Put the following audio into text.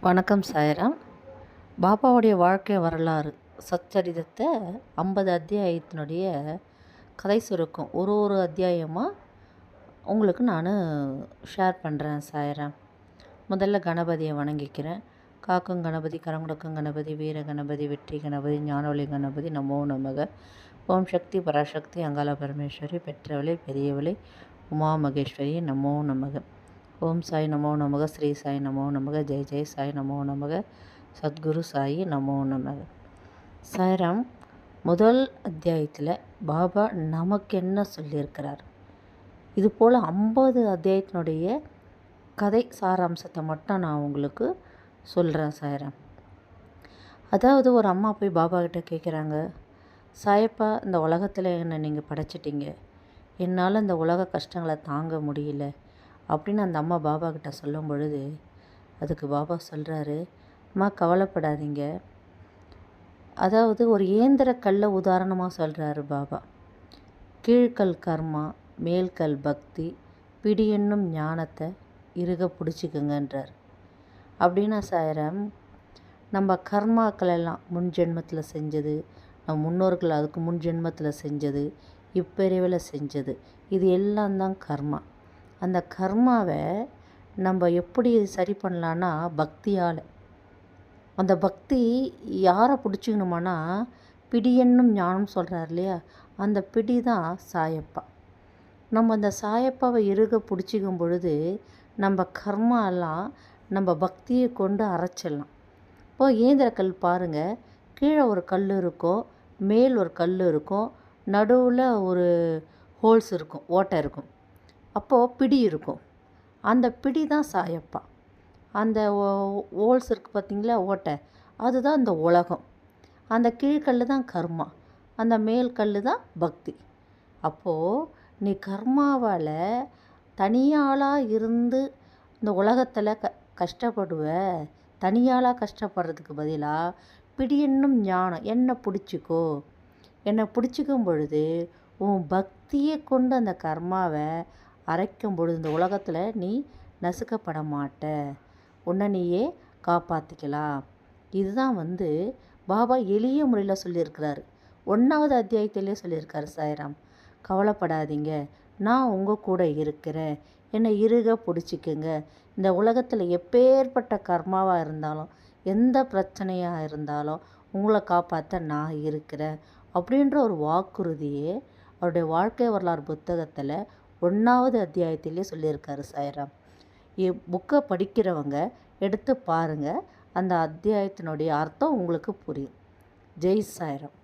வணக்கம் சாய்ராம். பாபாவுடைய வாழ்க்கை வரலாறு சச்சரிதத்தை 50 அத்தியாயத்தினுடைய கதை சுருக்கம் ஒரு அத்தியாயமாக உங்களுக்கு நான் ஷேர் பண்ணுறேன் சாய்ராம். முதல்ல கணபதியை வணங்கிக்கிறேன். காக்கும் கணபதி, கரங்குடக்கும் கணபதி, வீர கணபதி, வெற்றி கணபதி, ஞானவழி கணபதி, நமோ நமக. ஓம் சக்தி பராசக்தி அங்காள பரமேஸ்வரி, பெற்றவளை பெரியவளை உமா மகேஸ்வரி, நமோ நமக. ஓம் சாய் நமோ நமக, ஸ்ரீ சாய் நமோ நமக, ஜெய் ஜெய் சாய் நமோ நமக, சத்குரு சாயி நமோ நமக. சாய்ராம், முதல் அத்தியாயத்தில் பாபா நமக்கு என்ன சொல்லியிருக்கிறார்? இது போல் 50 அத்தியாயத்தினுடைய கதை சாராம்சத்தை மட்டும் நான் உங்களுக்கு சொல்கிறேன் சாய்ராம். அதாவது ஒரு அம்மா போய் பாபா கிட்டே கேட்குறாங்க, சாயப்பா, இந்த உலகத்தில் என்னை நீங்கள் படைச்சிட்டிங்க, என்னால் இந்த உலக கஷ்டங்களை தாங்க முடியல அப்படின்னு அந்த அம்மா பாபா கிட்ட சொல்லும் பொழுது, அதுக்கு பாபா சொல்கிறாரு, அம்மா கவலைப்படாதீங்க. அதாவது ஒரு இயந்திர கல்லை உதாரணமாக சொல்கிறாரு பாபா. கீழ்கல் கர்மா, மேல்கல் பக்தி, பிடி என்னும் ஞானத்தை இறுக பிடிச்சிக்குங்கன்றார். அப்படின்னா சாயிரம், நம்ம கர்மாக்கள் எல்லாம் முன் ஜென்மத்தில் செஞ்சது, நம்ம முன்னோர்கள் அதுக்கு முன் ஜென்மத்தில் செஞ்சது, இப்பிரிவில் செஞ்சது, இது எல்லாம் தான் கர்மா. அந்த கர்மாவை நம்ம எப்படி சரி பண்ணலான்னா பக்தியால். அந்த பக்தி யாரை பிடிச்சிக்கணுமானா பிடி என்னும் ஞானம் சொல்கிறார் இல்லையா, அந்த பிடி தான் சாயப்பா. நம்ம அந்த சாயப்பாவை இறுக பிடிச்சிக்கும் பொழுது நம்ம கர்மாலாம் நம்ம பக்தியை கொண்டு அரைச்சிடலாம். இப்போது இயந்திர கல் பாருங்கள், கீழே ஒரு கல் இருக்கும், மேல் ஒரு கல் இருக்கும், நடுவில் ஒரு ஹோல்ஸ் இருக்கும், ஓட்டை இருக்கும். அப்போது பிடி இருக்கும். அந்த பிடி தான் சாயப்பா. அந்த ஹோல்ஸ் இருக்குது பார்த்திங்களா, ஓட்டை, அதுதான் இந்த உலகம். அந்த கீழ்கல் தான் கர்மா, அந்த மேல் கல் தான் பக்தி. அப்போது நீ கர்மாவால் தனியாளாக இருந்து இந்த உலகத்தில் கஷ்டப்படுவ. தனியாளாக கஷ்டப்படுறதுக்கு பதிலாக பிடி என்னும் ஞானம், என்னை பிடிச்சிக்கோ. என்னை பிடிச்சிக்கும் பொழுது உன் பக்தியை கொண்டு அந்த கர்மாவை அரைக்கும் பொழுது இந்த உலகத்தில் நீ நசுக்கப்பட மாட்ட, உன்னை நீயே காப்பாற்றிக்கலாம். இதுதான் பாபா எளிய முறையில் சொல்லியிருக்கிறாரு. 1வது அத்தியாயத்திலே சொல்லியிருக்காரு சாய்ராம். கவலைப்படாதீங்க, நான் உங்கள் கூட இருக்கிறேன், என்னை இறுக பிடிச்சிக்குங்க. இந்த உலகத்தில் எப்பேற்பட்ட கர்மாவாக இருந்தாலும், எந்த பிரச்சனையாக இருந்தாலும் உங்களை காப்பாற்ற நான் இருக்கிறேன் அப்படின்ற ஒரு வாக்குறுதியே அவருடைய வாழ்க்கை வரலாறு புத்தகத்தில் 1வது அத்தியாயத்திலே சொல்லியிருக்காரு சாய்ராம். புக்கை படிக்கிறவங்க எடுத்து பாருங்கள், அந்த அத்தியாயத்தினுடைய அர்த்தம் உங்களுக்கு புரியும். ஜெய் சாய்ராம்.